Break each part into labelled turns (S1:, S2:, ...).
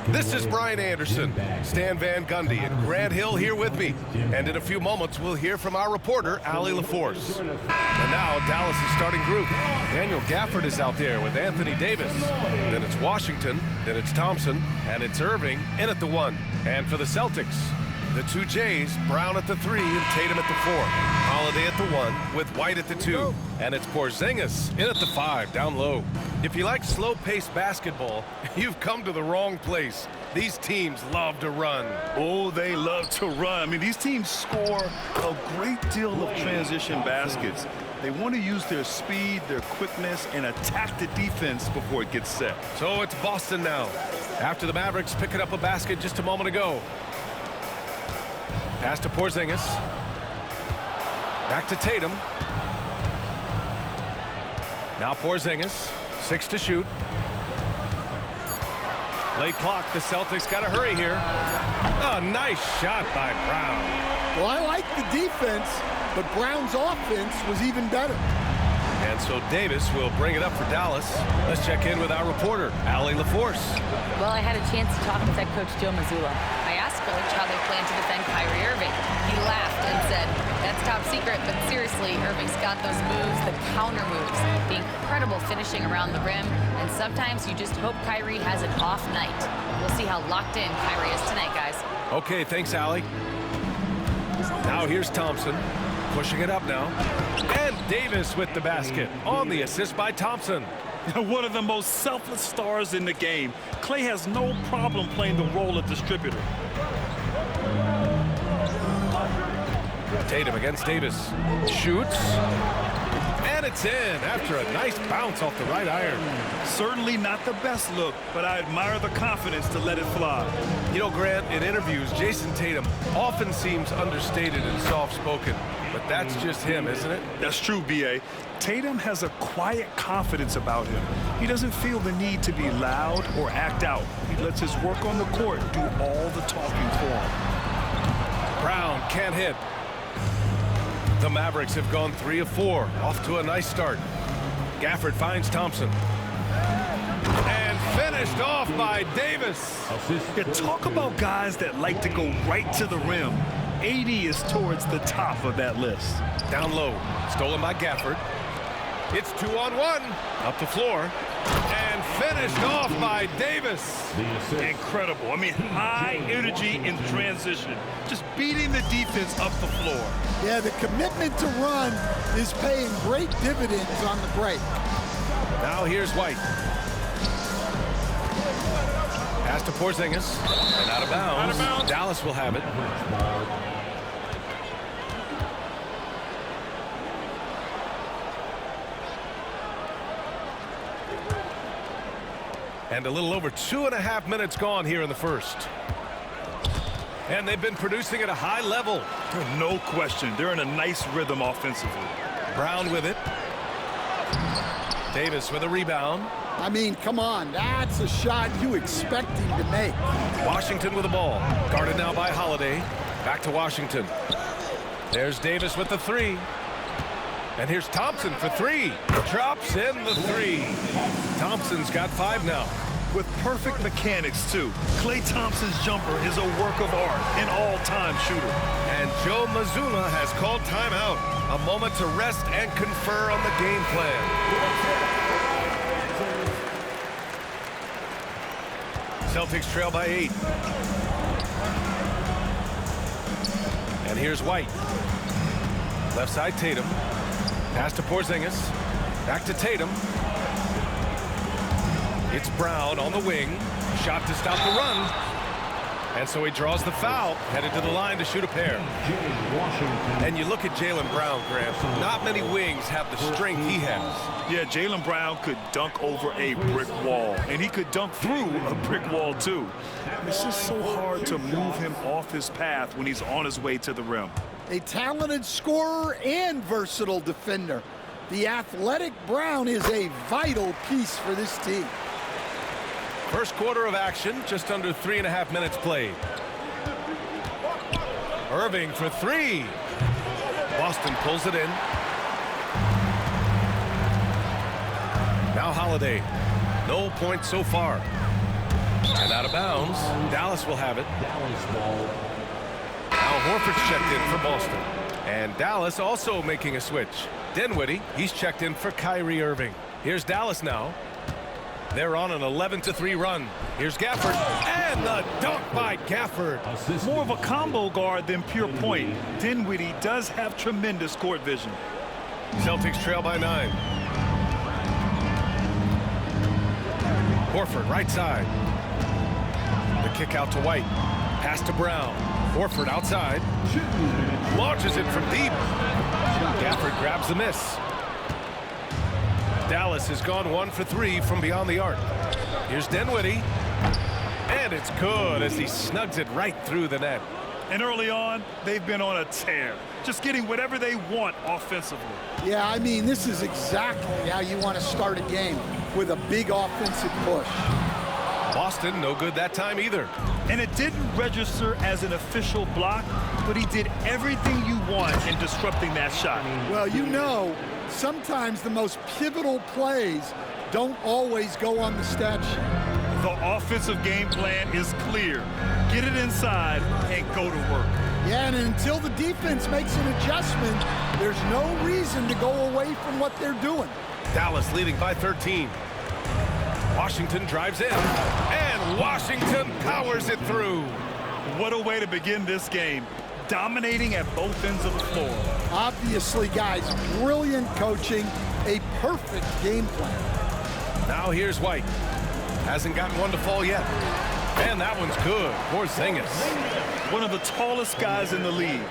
S1: This is Brian Anderson, Stan Van Gundy, and Grant Hill here with me. And in a few moments, we'll hear from our reporter, Allie LaForce. And now, Dallas' starting group. Daniel Gafford is out there with Anthony Davis. Then it's Washington, then it's Thompson, and it's Irving in at the 1. And for the Celtics, the 2 J's, Brown at the 3 and Tatum at the 4. Holiday at the 1 with White at the 2. And it's Porzingis in at the 5, down low. If you like slow-paced basketball, you've come to the wrong place. These teams love to run.
S2: Oh, they love to run. I mean, these teams score a great deal of transition baskets. They want to use their speed, their quickness, and attack the defense before it gets set.
S1: So it's Boston now, after the Mavericks picking up a basket just a moment ago. Pass to Porzingis. Back to Tatum. Now Porzingis, 6 to shoot. Late clock, the Celtics got to hurry here. Oh, nice shot by Brown.
S3: Well, I like the defense, but Brown's offense was even better.
S1: And so Davis will bring it up for Dallas. Let's check in with our reporter, Allie LaForce.
S4: Well, I had a chance to talk with head coach Joe Mazzulla. I asked Coach how they plan to defend Kyrie Irving. He laughed and said, "That's top secret, but seriously, Irving's got those moves, the counter moves, the incredible finishing around the rim, and sometimes you just hope Kyrie has an off night." We'll see how locked in Kyrie is tonight, guys.
S1: Okay, thanks, Allie. Now here's Thompson, pushing it up now. And Davis with the basket on the assist by Thompson.
S2: One of the most selfless stars in the game. Klay has no problem playing the role of distributor.
S1: Tatum against Davis. Shoots. And it's in after a nice bounce off the right iron.
S2: Certainly not the best look, but I admire the confidence to let it fly.
S1: You know, Grant, in interviews, Jason Tatum often seems understated and soft-spoken. But that's just him, isn't it?
S2: That's true, B.A. Tatum has a quiet confidence about him. He doesn't feel the need to be loud or act out. He lets his work on the court do all the talking for him.
S1: Brown can't hit. The Mavericks have gone 3 of 4, off to a nice start. Gafford finds Thompson. And finished off by Davis.
S2: Yeah, talk about guys that like to go right to the rim. AD is towards the top of that list.
S1: Down low, stolen by Gafford. It's 2-on-1, up the floor, and finished off by Davis.
S2: Incredible. I mean, high energy in transition. Just beating the defense up the floor.
S3: Yeah, the commitment to run is paying great dividends on the break.
S1: Now here's White. Pass to Porzingis, and out of bounds.
S2: Out of bounds.
S1: Dallas will have it. And a little over 2.5 minutes gone here in the first. And they've been producing at a high level.
S2: No question. They're in a nice rhythm offensively.
S1: Brown with it. Davis with a rebound.
S3: I mean, come on, that's a shot you expect him to make.
S1: Washington with the ball. Guarded now by Holiday. Back to Washington. There's Davis with the 3. And here's Thompson for 3. Drops in the 3. Thompson's got 5 now.
S2: With perfect mechanics, too. Klay Thompson's jumper is a work of art, an all-time shooter.
S1: And Joe Mazzulla has called timeout. A moment to rest and confer on the game plan. Celtics trail by 8. And here's White. Left side Tatum. Pass to Porzingis. Back to Tatum. It's Brown on the wing. Shot to stop the run. And so he draws the foul. Headed to the line to shoot a pair. And you look at Jaylen Brown, Grant. Not many wings have the strength he has.
S2: Yeah, Jaylen Brown could dunk over a brick wall. And he could dunk through a brick wall, too. It's just so hard to move him off his path when he's on his way to the rim.
S3: A talented scorer and versatile defender. The athletic Brown is a vital piece for this team.
S1: First quarter of action, just under 3.5 minutes played. Irving for 3. Boston pulls it in. Now Holiday. No points so far. And out of bounds. Dallas will have it. Al Horford's checked in for Boston. And Dallas also making a switch. Dinwiddie, he's checked in for Kyrie Irving. Here's Dallas now. They're on an 11-3 run. Here's Gafford. And the dunk by Gafford.
S2: More of a combo guard than pure point. Dinwiddie does have tremendous court vision.
S1: Celtics trail by 9. Horford right side. The kick out to White. Pass to Brown. Horford outside. Launches it from deep. Gafford grabs the miss. Dallas has gone 1 for 3 from beyond the arc. Here's Dinwiddie. And it's good as he snugs it right through the net.
S2: And early on, they've been on a tear. Just getting whatever they want offensively.
S3: Yeah, I mean, this is exactly how you want to start a game, with a big offensive push.
S1: Boston, no good that time either.
S2: And it didn't register as an official block, but he did everything you want in disrupting that shot.
S3: Well, you know, sometimes the most pivotal plays don't always go on the stat sheet.
S2: The offensive game plan is clear. Get it inside and go to work.
S3: Yeah, and until the defense makes an adjustment, there's no reason to go away from what they're doing.
S1: Dallas leading by 13. Washington drives in, and Washington powers it through.
S2: What a way to begin this game. Dominating at both ends of the floor.
S3: Obviously, guys, brilliant coaching, a perfect game plan.
S1: Now here's White. Hasn't gotten one to fall yet. And that one's good. Porzingis.
S2: One of the tallest guys in the league.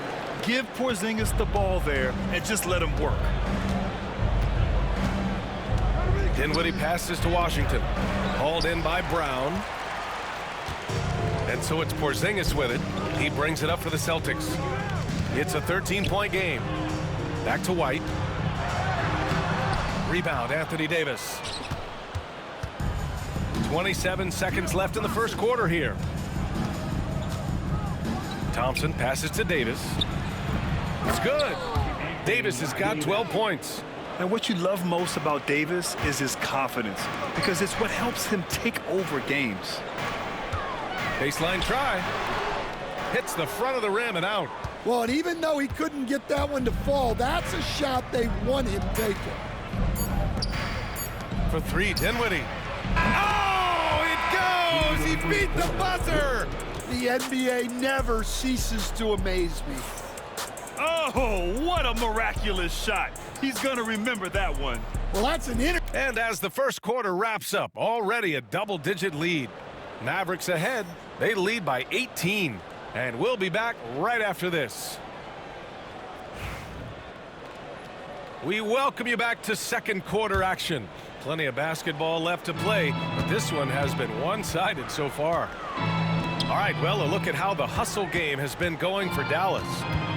S2: Give Porzingis the ball there and just let him work.
S1: Dinwiddie passes to Washington. Hauled in by Brown. And so it's Porzingis with it. He brings it up for the Celtics. It's a 13-point game. Back to White. Rebound, Anthony Davis. 27 seconds left in the first quarter here. Thompson passes to Davis. It's good. Davis has got 12 points.
S2: And what you love most about Davis is his confidence, because it's what helps him take over games.
S1: Baseline try. Hits the front of the rim and out.
S3: Well, and even though he couldn't get that one to fall, that's a shot they want him taking.
S1: For 3, Dinwiddie. Oh, it goes! He beat the buzzer!
S3: The NBA never ceases to amaze me.
S2: Oh, what a miraculous shot. He's going to remember that one.
S3: Well, that's an
S1: And as the first quarter wraps up, already a double-digit lead. Mavericks ahead. They lead by 18. And we'll be back right after this. We welcome you back to second quarter action. Plenty of basketball left to play, but this one has been one-sided so far. All right, well, a look at how the hustle game has been going for Dallas.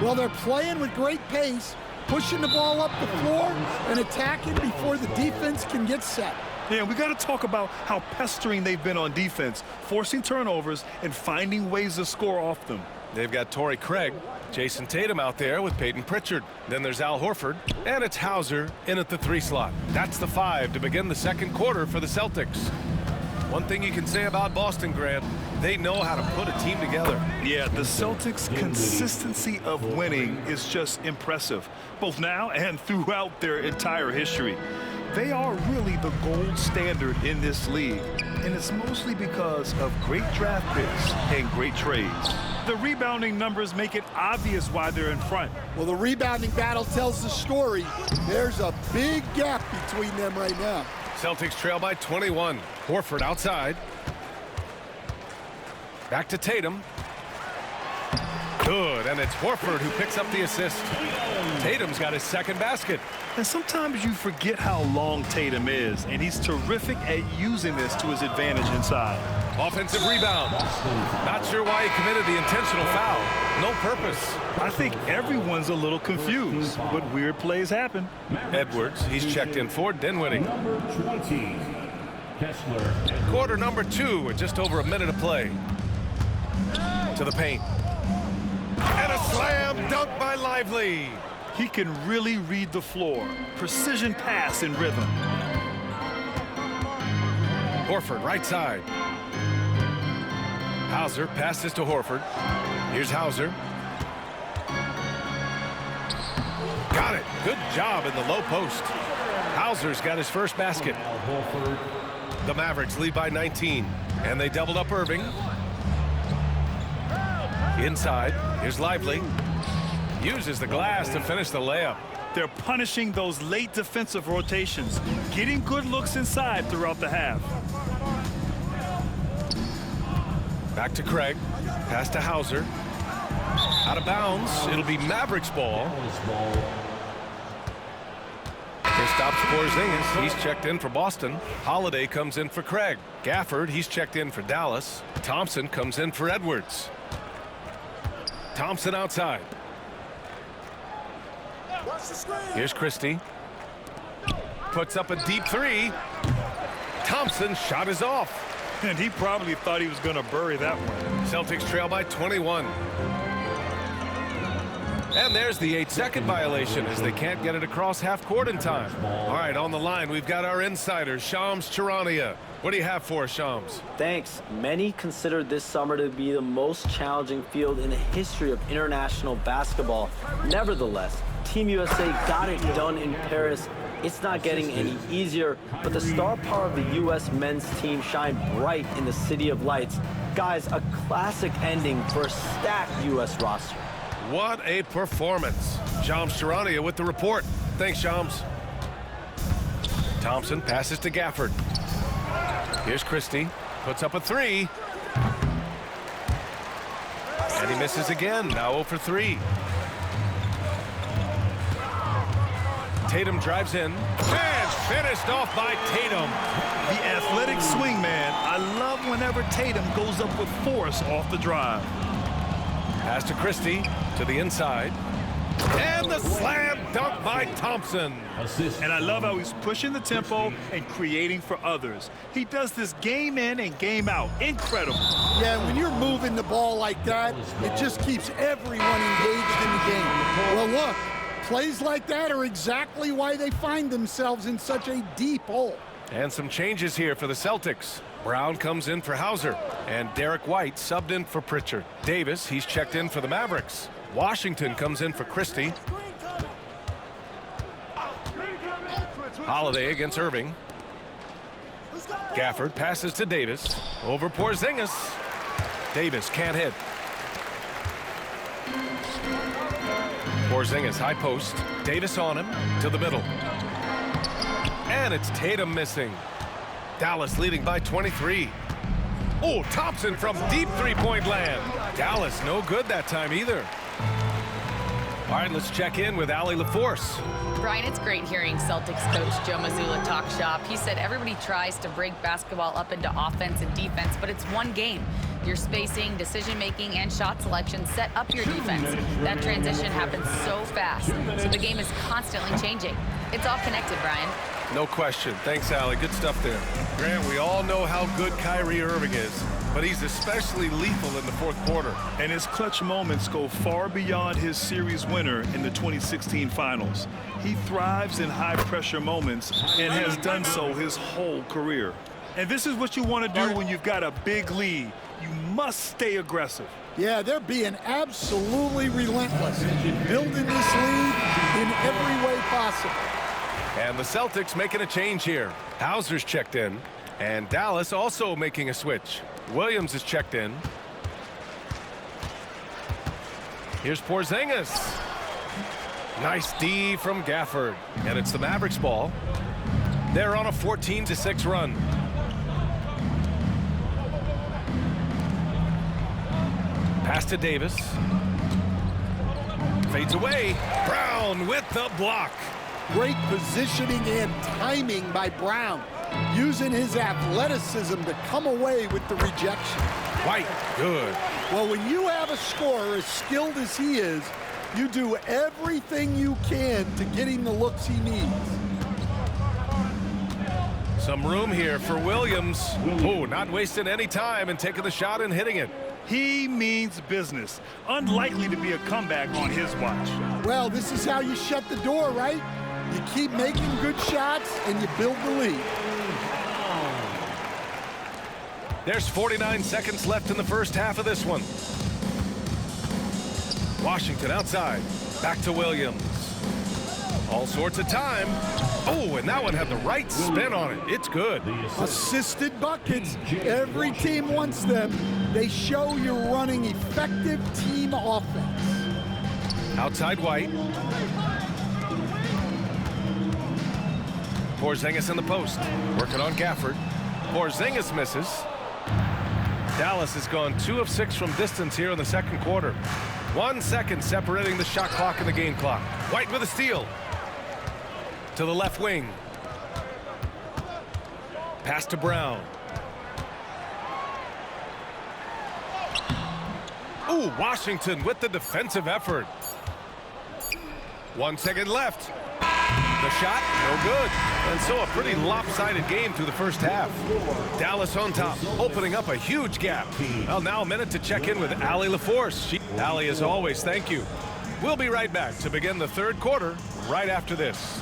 S3: Well, they're playing with great pace, pushing the ball up the floor and attacking before the defense can get set.
S2: Yeah, we got to talk about how pestering they've been on defense, forcing turnovers and finding ways to score off them.
S1: They've got Torrey Craig, Jason Tatum out there with Peyton Pritchard. Then there's Al Horford, and it's Hauser in at the 3 slot. That's the 5 to begin the second quarter for the Celtics. One thing you can say about Boston, Grant, they know how to put a team together.
S2: Yeah, the Celtics' consistency of winning is just impressive, both now and throughout their entire history. They are really the gold standard in this league, and it's mostly because of great draft picks and great trades. The rebounding numbers make it obvious why they're in front.
S3: Well, the rebounding battle tells the story. There's a big gap between them right now.
S1: Celtics trail by 21. Horford outside. Back to Tatum. Good, and it's Horford who picks up the assist. Tatum's got his second basket.
S2: And sometimes you forget how long Tatum is, and he's terrific at using this to his advantage inside.
S1: Offensive rebound. Not sure why he committed the intentional foul. No purpose.
S2: I think everyone's a little confused, but weird plays happen.
S1: Edwards, he's checked in for Dinwiddie.
S5: Number 20, Kessler.
S1: Quarter number 2 with just over a minute of play. To the paint. And a slam dunk by Lively.
S2: He can really read the floor. Precision pass in rhythm.
S1: Horford right side. Hauser passes to Horford. Here's Hauser. Got it. Good job in the low post. Hauser's got his first basket. The Mavericks lead by 19, and they doubled up Irving. Inside, here's Lively. Uses the glass to finish the layup.
S2: They're punishing those late defensive rotations, getting good looks inside throughout the half.
S1: Back to Craig. Pass to Hauser. Out of bounds. It'll be Mavericks ball. Kristaps Porzingis. He's checked in for Boston. Holiday comes in for Craig. Gafford, he's checked in for Dallas. Thompson comes in for Edwards. Thompson outside. Here's Christie. Puts up a deep three. Thompson's shot is off.
S2: And he probably thought he was going to bury that one.
S1: Celtics trail by 21. And there's the 8-second violation as they can't get it across half court in time. All right, on the line, we've got our insider, Shams Charania. What do you have for us, Shams?
S6: Thanks. Many consider this summer to be the most challenging field in the history of international basketball. Nevertheless, Team USA got it done in Paris. It's not getting any easier, but the star power of the U.S. men's team shined bright in the City of Lights. Guys, a classic ending for a stacked U.S. roster.
S1: What a performance. Shams Charania with the report. Thanks, Shams. Thompson passes to Gafford. Here's Christie. Puts up a three. And he misses again. Now 0 for 3. Tatum drives in. And finished off by Tatum.
S2: The athletic swingman. I love whenever Tatum goes up with force off the drive.
S1: Pass to Christie to the inside. And the slam dunk by Thompson.
S2: And I love how he's pushing the tempo and creating for others. He does this game in and game out. Incredible.
S3: Yeah, when you're moving the ball like that, it just keeps everyone engaged in the game. Well, look, plays like that are exactly why they find themselves in such a deep hole.
S1: And some changes here for the Celtics. Brown comes in for Hauser, and Derek White subbed in for Pritchard. Davis, he's checked in for the Mavericks. Washington comes in for Christie. Holiday against Irving. Gafford passes to Davis. Over Porzingis. Davis can't hit. Porzingis high post. Davis on him to the middle. And it's Tatum missing. Dallas leading by 23. Oh, Thompson from deep three-point land. Dallas no good that time either. All right, let's check in with Allie LaForce.
S4: Brian, it's great hearing Celtics coach Joe Mazzulla talk shop. He said everybody tries to break basketball up into offense and defense, but it's one game. Your spacing, decision-making, and shot selection set up your defense. That transition happens so fast, so the game is constantly changing. It's all connected, Brian.
S1: No question. Thanks, Allie. Good stuff there. Grant, we all know how good Kyrie Irving is, but he's especially lethal in the fourth quarter.
S2: And his clutch moments go far beyond his series winner in the 2016 finals. He thrives in high-pressure moments and has done so his whole career. And this is what you want to do when you've got a big lead. You must stay aggressive.
S3: Yeah, they're being absolutely relentless, building this lead in every way possible.
S1: And the Celtics making a change here. Hauser's checked in, and Dallas also making a switch. Williams is checked in. Here's Porzingis. Nice D from Gafford. And it's the Mavericks ball. They're on a 14-6 run. Pass to Davis. Fades away. Brown with the block.
S3: Great positioning and timing by Brown, using his athleticism to come away with the rejection.
S1: White, good.
S3: Well, when you have a scorer as skilled as he is, you do everything you can to get him the looks he needs.
S1: Some room here for Williams. Oh, not wasting any time and taking the shot and hitting it.
S2: He means business. Unlikely to be a comeback on his watch.
S3: Well, this is how you shut the door, right? You keep making good shots and you build the lead.
S1: There's 49 seconds left in the first half of this one. Washington outside. Back to Williams. All sorts of time. Oh, and that one had the right spin on it. It's good.
S3: Assisted buckets. Every team wants them. They show you're running effective team offense.
S1: Outside White. Porzingis in the post. Working on Gafford. Porzingis misses. Dallas has gone 2 of 6 from distance here in the second quarter. 1 second separating the shot clock and the game clock. White with a steal. To the left wing. Pass to Brown. Ooh, Washington with the defensive effort. 1 second left. The shot, no good. And so a pretty lopsided game through the first half. Dallas on top, opening up a huge gap. Well, now a minute to check in with Allie LaForce. Allie, as always, thank you. We'll be right back to begin the third quarter right after this.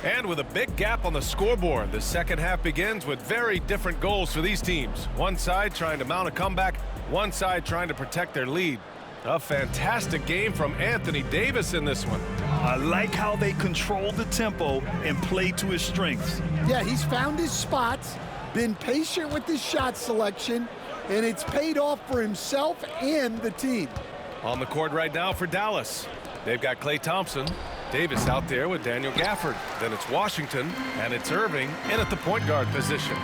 S1: And with a big gap on the scoreboard, the second half begins with very different goals for these teams. One side trying to mount a comeback, one side trying to protect their lead. A fantastic game from Anthony Davis in this one.
S2: I like how they control the tempo and play to his strengths.
S3: Yeah, he's found his spots, been patient with his shot selection, and it's paid off for himself and the team.
S1: On the court right now for Dallas. They've got Klay Thompson. Davis out there with Daniel Gafford. Then it's Washington, and it's Irving in at the point guard position.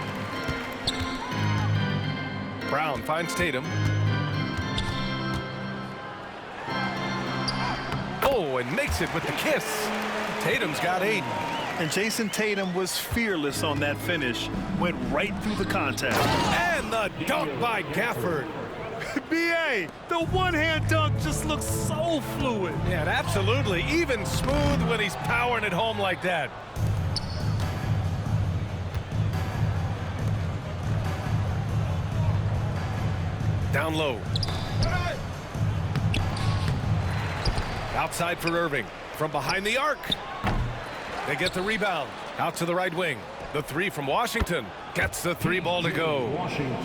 S1: Brown finds Tatum. Oh, and makes it with the kiss. Tatum's got 8.
S2: And Jason Tatum was fearless on that finish. Went right through the contact.
S1: And the dunk by Gafford.
S2: B.A., the one-hand dunk just looks so fluid.
S1: Yeah, absolutely. Even smooth when he's powering it home like that. Down low. Outside for Irving. From behind the arc. They get the rebound. Out to the right wing. The 3 from Washington. Gets the 3 ball to go.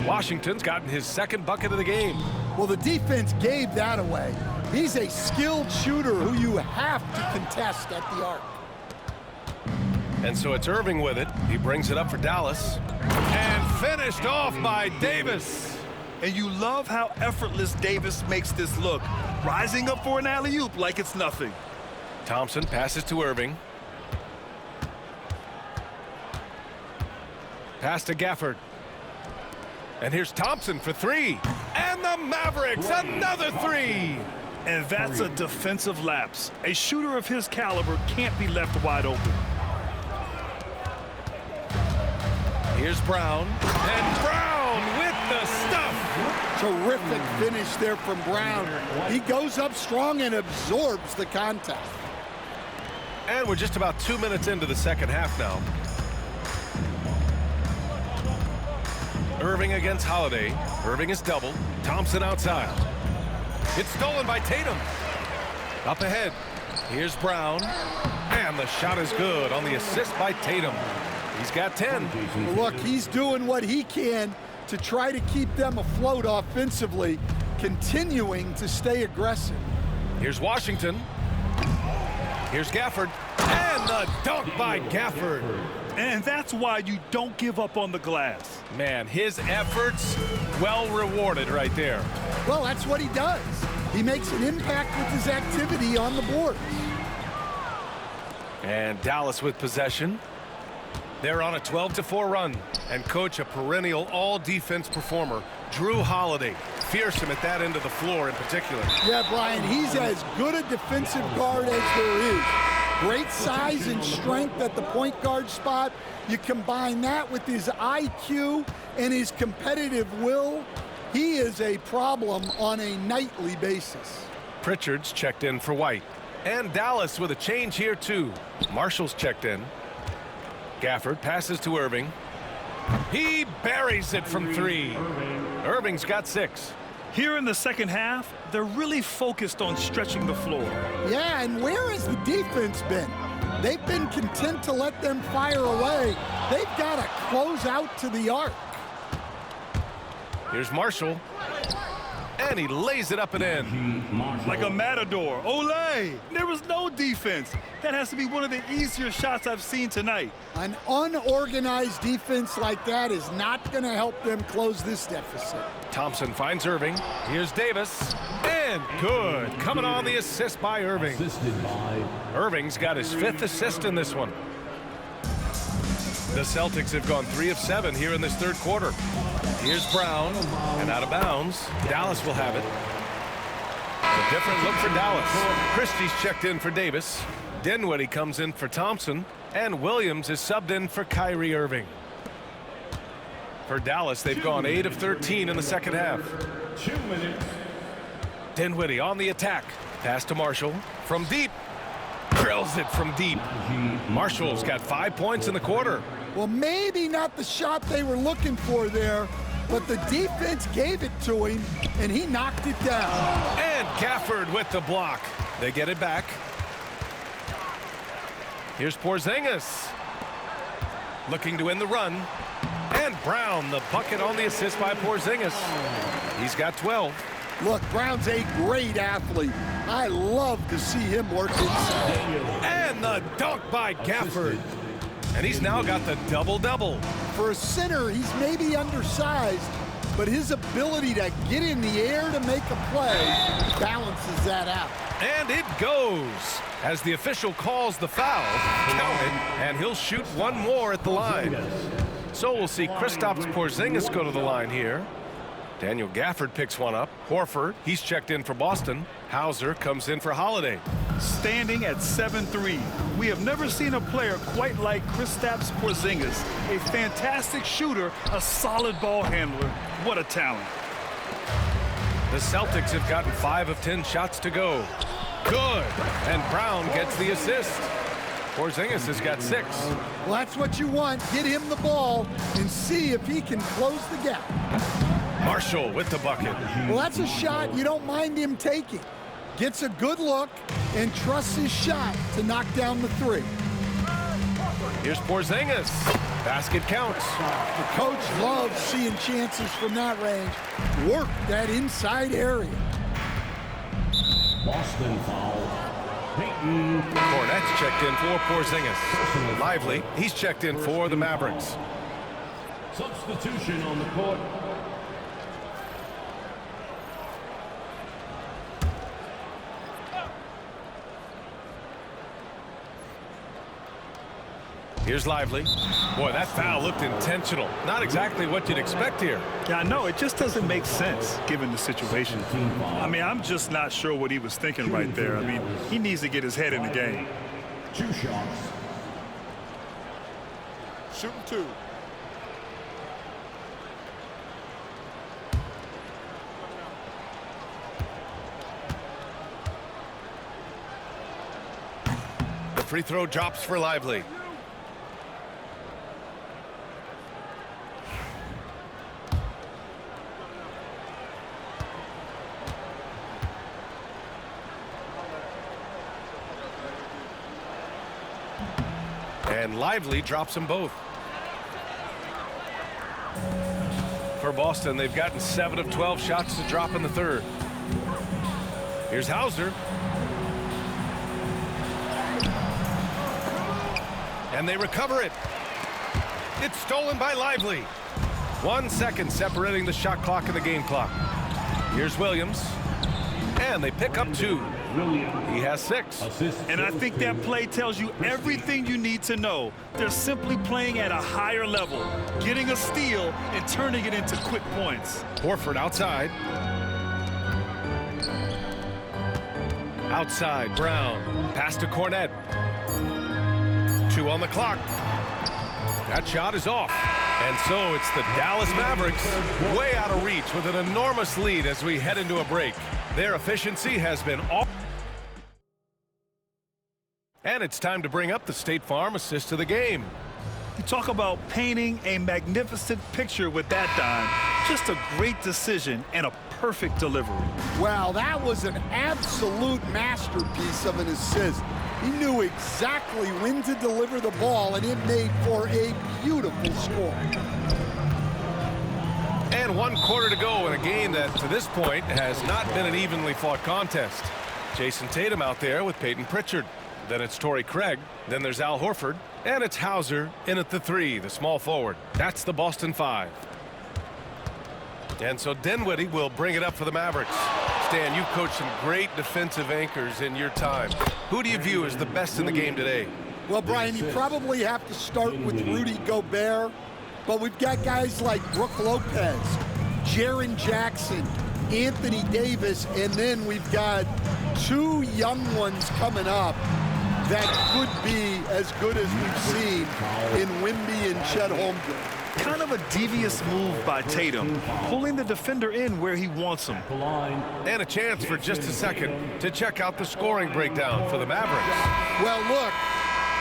S1: Washington's gotten his second bucket of the game.
S3: Well, the defense gave that away. He's a skilled shooter who you have to contest at the arc.
S1: And so it's Irving with it. He brings it up for Dallas. And finished off by Davis.
S2: And you love how effortless Davis makes this look. Rising up for an alley-oop like it's nothing.
S1: Thompson passes to Irving. Pass to Gafford. And here's Thompson for 3. And the Mavericks, another 3.
S2: And that's a defensive lapse. A shooter of his caliber can't be left wide open.
S1: Here's Brown. And Brown with the stuff.
S3: Terrific finish there from Brown. He goes up strong and absorbs the contact.
S1: And we're just about 2 minutes into the second half now. Irving against Holiday. Irving is doubled. Thompson outside. It's stolen by Tatum. Up ahead. Here's Brown. And the shot is good on the assist by Tatum. He's got 10.
S3: Well, look, he's doing what he can to try to keep them afloat offensively, continuing to stay aggressive.
S1: Here's Washington. Here's Gafford. And the dunk by Gafford.
S2: And that's why you don't give up on the glass.
S1: Man, his efforts well rewarded right there.
S3: Well, that's what he does. He makes an impact with his activity on the board.
S1: And Dallas with possession. They're on a 12-4 run. And coach, a perennial all-defense performer, Jrue Holiday. Fearsome at that end of the floor in particular.
S3: Yeah, Brian, he's as good a defensive guard as there is. Great size and strength at the point guard spot. You combine that with his IQ and his competitive will, he is a problem on a nightly basis.
S1: Pritchard's checked in for White. And Dallas with a change here too. Marshall's checked in. Gafford passes to Irving. He buries it from 3. Irving's got 6.
S2: Here in the second half, they're really focused on stretching the floor.
S3: Yeah, and where has the defense been? They've been content to let them fire away. They've got to close out to the arc.
S1: Here's Marshall. And he lays it up and in.
S2: Like a matador. Olay! There was no defense. That has to be one of the easier shots I've seen tonight.
S3: An unorganized defense like that is not going to help them close this deficit.
S1: Thompson finds Irving. Here's Davis. And good. Coming on the assist by Irving. Irving's got his 5th assist in this one. The Celtics have gone 3 of 7 here in this third quarter. Here's Brown, and out of bounds. Dallas will have it. A different look for Dallas. Christie's checked in for Davis. Dinwiddie comes in for Thompson, and Williams is subbed in for Kyrie Irving. For Dallas, they've gone 8 of 13 in the second half.
S5: 2 minutes.
S1: Dinwiddie on the attack. Pass to Marshall from deep. Drills it from deep. Marshall's got 5 points in the quarter.
S3: Well, maybe not the shot they were looking for there, but the defense gave it to him, and he knocked it down.
S1: And Gafford with the block. They get it back. Here's Porzingis. Looking to win the run. And Brown, the bucket on the assist by Porzingis. He's got 12.
S3: Look, Brown's a great athlete. I love to see him work inside.
S1: And the dunk by Gafford. And he's now got the double-double.
S3: For a center, he's maybe undersized, but his ability to get in the air to make a play balances that out.
S1: And it goes as the official calls the foul. Counted, and he'll shoot one more at the line. So we'll see Kristaps Porzingis go to the line here. Daniel Gafford picks one up. Horford, he's checked in for Boston. Hauser comes in for Holiday.
S2: Standing at 7'3", we have never seen a player quite like Kristaps Porzingis. A fantastic shooter, a solid ball handler. What a talent.
S1: The Celtics have gotten 5 of 10 shots to go. Good. And Brown gets the assist. Porzingis has got 6.
S3: Well, that's what you want. Get him the ball and see if he can close the gap.
S1: Marshall with the bucket.
S3: Well, that's a shot you don't mind him taking. Gets a good look and trusts his shot to knock down the 3.
S1: Here's Porzingis. Basket counts.
S3: The coach loves seeing chances from that range. Work that inside area.
S5: Boston foul. Payton.
S1: Cornette's checked in for Porzingis. Lively, he's checked in for the Mavericks.
S5: Substitution on the court.
S1: Here's Lively. Boy, that foul looked intentional. Not exactly what you'd expect here.
S2: Yeah, I know. It just doesn't make sense given the situation. I mean, I'm just not sure what he was thinking right there. I mean, he needs to get his head in the game.
S5: 2 shots.
S3: Shooting 2.
S1: The free throw drops for Lively. And Lively drops them both. For Boston, they've gotten 7 of 12 shots to drop in the third. Here's Hauser. And they recover it. It's stolen by Lively. 1 second separating the shot clock and the game clock. Here's Williams. And they pick up 2. He has 6.
S2: And I think that play tells you everything you need to know. They're simply playing at a higher level, getting a steal and turning it into quick points.
S1: Horford outside. Outside, Brown. Pass to Cornette. 2 on the clock. That shot is off. And so it's the Dallas Mavericks way out of reach with an enormous lead as we head into a break. Their efficiency has been all And it's time to bring up the State Farm assist of the game.
S2: You talk about painting a magnificent picture with that dime. Just a great decision and a perfect delivery.
S3: Wow, that was an absolute masterpiece of an assist. He knew exactly when to deliver the ball, and it made for a beautiful score.
S1: And 1 quarter to go in a game that, to this point, has not been an evenly fought contest. Jason Tatum out there with Peyton Pritchard. Then it's Torrey Craig. Then there's Al Horford. And it's Hauser in at the 3, the small forward. That's the Boston 5. And so Dinwiddie will bring it up for the Mavericks. Stan, you've coached some great defensive anchors in your time. Who do you view as the best in the game today?
S3: Well, Brian, you probably have to start with Rudy Gobert, but we've got guys like Brook Lopez, Jaren Jackson, Anthony Davis, and then we've got 2 young ones coming up that could be as good as we've seen in Wemby and Chet Holmgren.
S2: Kind of a devious move by Tatum, pulling the defender in where he wants him.
S1: And a chance for just a second to check out the scoring breakdown for the Mavericks.
S3: Well, look,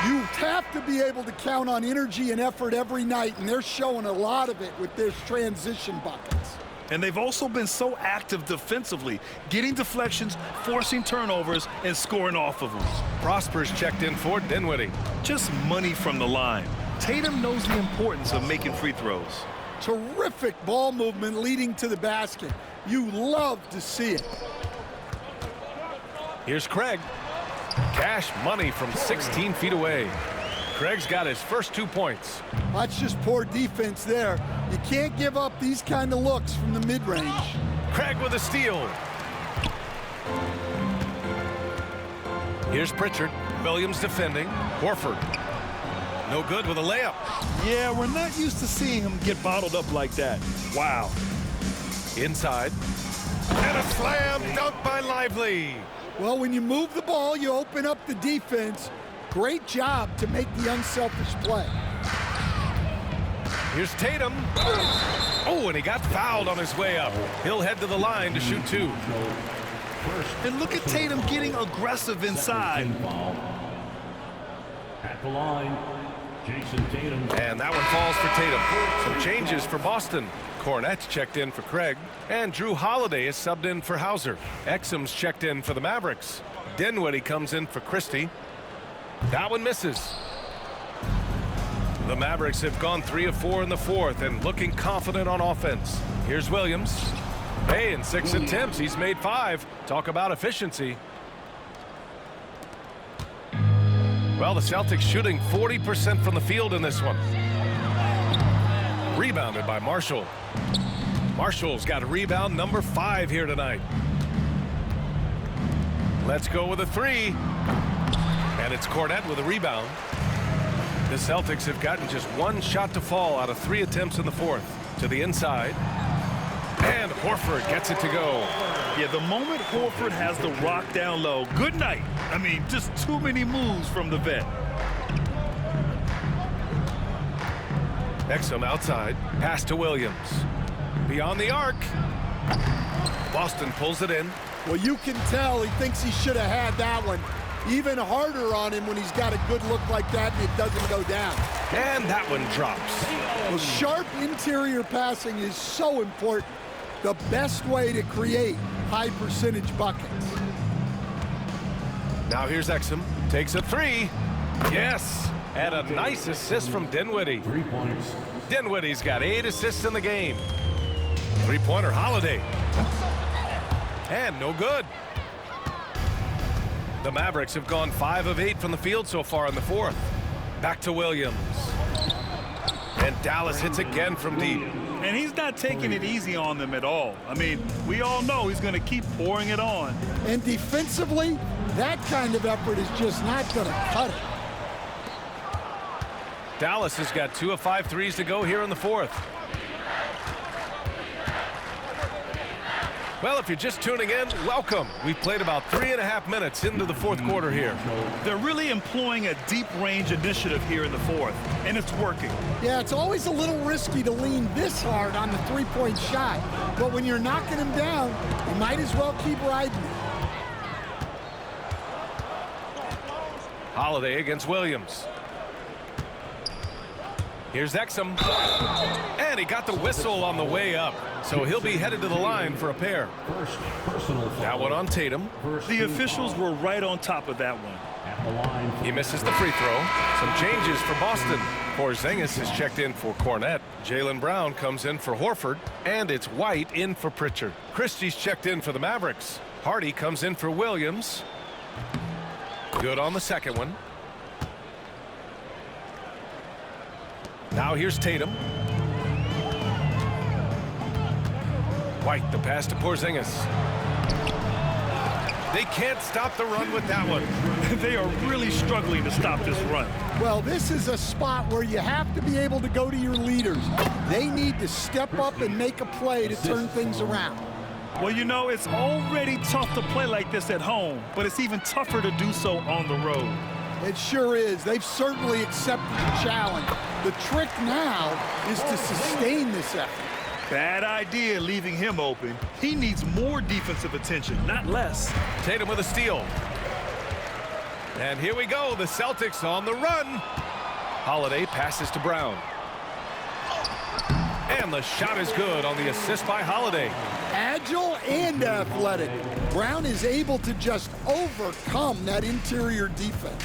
S3: you have to be able to count on energy and effort every night, and they're showing a lot of it with their transition buckets.
S2: And they've also been so active defensively, getting deflections, forcing turnovers, and scoring off of them.
S1: Prosper's checked in for Dinwiddie.
S2: Just money from the line. Tatum knows the importance of making free throws.
S3: Terrific ball movement leading to the basket. You love to see it.
S1: Here's Craig. Cash money from 16 feet away. Craig's got his first 2 points.
S3: That's just poor defense there. You can't give up these kind of looks from the mid-range.
S1: Craig with a steal. Here's Pritchard. Williams defending. Horford. No good with a layup.
S2: Yeah, we're not used to seeing him get bottled up like that. Wow.
S1: Inside. And a slam dunk by Lively.
S3: Well, when you move the ball, you open up the defense. Great job to make the unselfish play.
S1: Here's Tatum. Oh, and he got fouled on his way up. He'll head to the line to shoot 2.
S2: And look at Tatum getting aggressive inside.
S5: At the line, Jason Tatum.
S1: And that one falls for Tatum. Some changes for Boston. Cornette's checked in for Craig. And Drew Holiday is subbed in for Hauser. Exum's checked in for the Mavericks. Dinwiddie comes in for Christie. That one misses. The Mavericks have gone 3 of 4 in the 4th and looking confident on offense. Here's Williams. Hey, in 6 attempts, he's made 5. Talk about efficiency. Well, the Celtics shooting 40% from the field in this one. Rebounded by Marshall. Marshall's got a rebound number 5 here tonight. Let's go with a 3. And it's Cornette with a rebound. The Celtics have gotten just 1 shot to fall out of 3 attempts in the 4th. To the inside. And Horford gets it to go.
S2: Yeah, the moment Horford has the rock down low, good night. I mean, just too many moves from the vet.
S1: Exum outside. Pass to Williams. Beyond the arc. Boston pulls it in.
S3: Well, you can tell he thinks he should have had that one. Even harder on him when he's got a good look like that and it doesn't go down.
S1: And that one drops.
S3: Well, sharp interior passing is so important. The best way to create high percentage buckets.
S1: Now here's Exum. Takes a 3. Yes. And a nice assist from Dinwiddie.
S5: 3 points.
S1: Dinwiddie's got 8 assists in the game. 3-pointer Holiday. And no good. The Mavericks have gone 5 of 8 from the field so far in the 4th. Back to Williams. And Dallas hits again from deep.
S2: And he's not taking it easy on them at all. I mean, we all know he's going to keep pouring it on.
S3: And defensively, that kind of effort is just not going to cut it.
S1: Dallas has got 2 of 5 threes to go here in the 4th. Well, if you're just tuning in, welcome. We've played about 3.5 minutes into the 4th quarter here.
S2: They're really employing a deep range initiative here in the 4th, and it's working.
S3: Yeah, it's always a little risky to lean this hard on the three-point shot, but when you're knocking him down, you might as well keep riding it.
S1: Holiday against Williams. Here's Exum. And he got the whistle on the way up. So he'll be headed to the line for a pair.
S5: First personal foul.
S1: That one on Tatum.
S2: The officials were right on top of that one.
S5: At the line.
S1: He misses the free throw. Some changes for Boston. Porzingis is checked in for Cornette. Jaylen Brown comes in for Horford. And it's White in for Pritchard. Christie's checked in for the Mavericks. Hardy comes in for Williams. Good on the second one. Now here's Tatum. White, the pass to Porzingis. They can't stop the run with that one.
S2: They are really struggling to stop this run.
S3: Well, this is a spot where you have to be able to go to your leaders. They need to step up and make a play to turn things around.
S2: Well, you know, it's already tough to play like this at home, but it's even tougher to do so on the road.
S3: It sure is. They've certainly accepted the challenge. The trick now is to sustain this effort.
S2: Bad idea leaving him open. He needs more defensive attention, not less.
S1: Tatum with a steal. And here we go. The Celtics on the run. Holiday passes to Brown. And the shot is good on the assist by Holiday.
S3: Agile and athletic. Brown is able to just overcome that interior defense.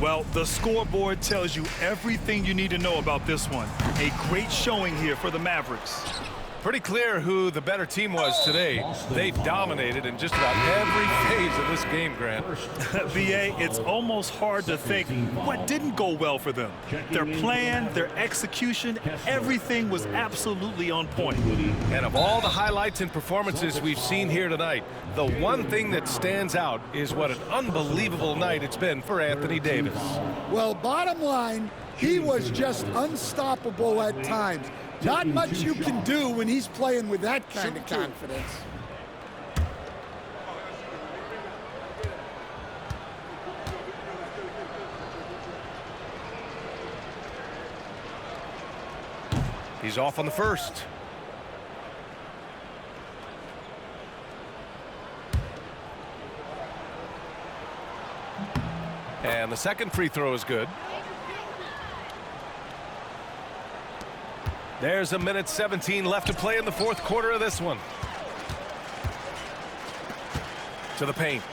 S2: Well, the scoreboard tells you everything you need to know about this one. A great showing here for the Mavericks.
S1: Pretty clear who the better team was today. They dominated in just about every phase of this game, Grant.
S2: BA, it's almost hard to think what didn't go well for them. Their plan, their execution, everything was absolutely on point.
S1: And of all the highlights and performances we've seen here tonight, the one thing that stands out is what an unbelievable night it's been for Anthony Davis.
S3: Well, bottom line, he was just unstoppable at times. Not much you can do when he's playing with that kind of confidence.
S1: He's off on the first. And the second free throw is good. There's a minute 17 left to play in the fourth quarter of this one. To the paint.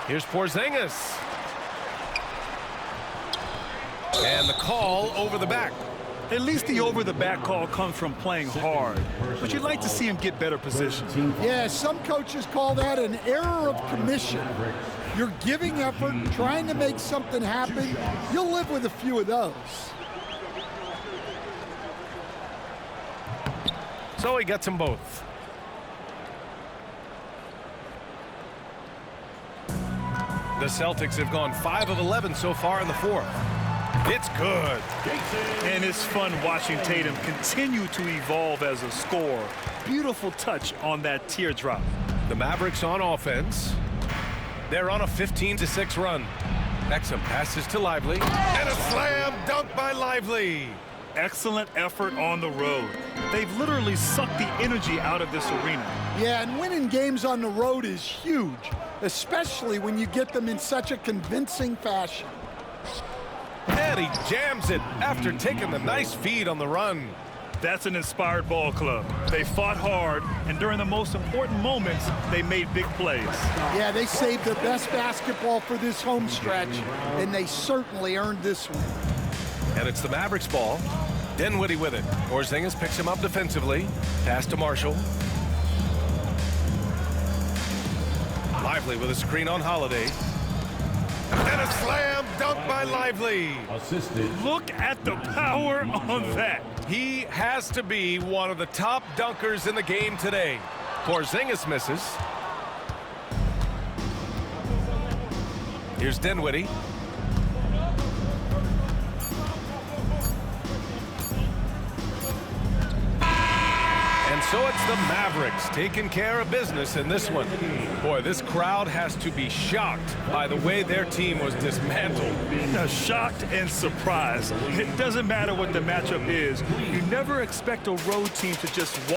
S1: Here's Porzingis. And the call over the back.
S2: At least the over-the-back call comes from playing hard, but you'd like to see him get better position.
S3: Yeah, some coaches call that an error of commission. You're giving effort, trying to make something happen. You'll live with a few of those.
S1: So he gets them both. The Celtics have gone 5 of 11 so far in the fourth. It's good.
S2: And it's fun watching Tatum continue to evolve as a scorer. Beautiful touch on that teardrop.
S1: The Mavericks on offense. They're on a 15-6 run. Exum passes to Lively. And a slam dunk by Lively.
S2: Excellent effort on the road. They've literally sucked the energy out of this arena.
S3: Yeah, and winning games on the road is huge, especially when you get them in such a convincing fashion.
S1: And he jams it after taking the nice feed on the run.
S2: That's an inspired ball club. They fought hard, and during the most important moments, they made big plays.
S3: Yeah, they saved the best basketball for this home stretch, and they certainly earned this one.
S1: And it's the Mavericks ball. Dinwiddie with it. Porzingis picks him up defensively. Pass to Marshall. Lively with a screen on Holiday. And a slam dunk by Lively.
S5: Assisted.
S2: Look at the power on that.
S1: He has to be one of the top dunkers in the game today. Porzingis misses. Here's Dinwiddie. And so it's the Mavericks taking care of business in this one. Boy, this crowd has to be shocked by the way their team was dismantled.
S2: Shocked and surprised. It doesn't matter what the matchup is. You never expect a road team to just walk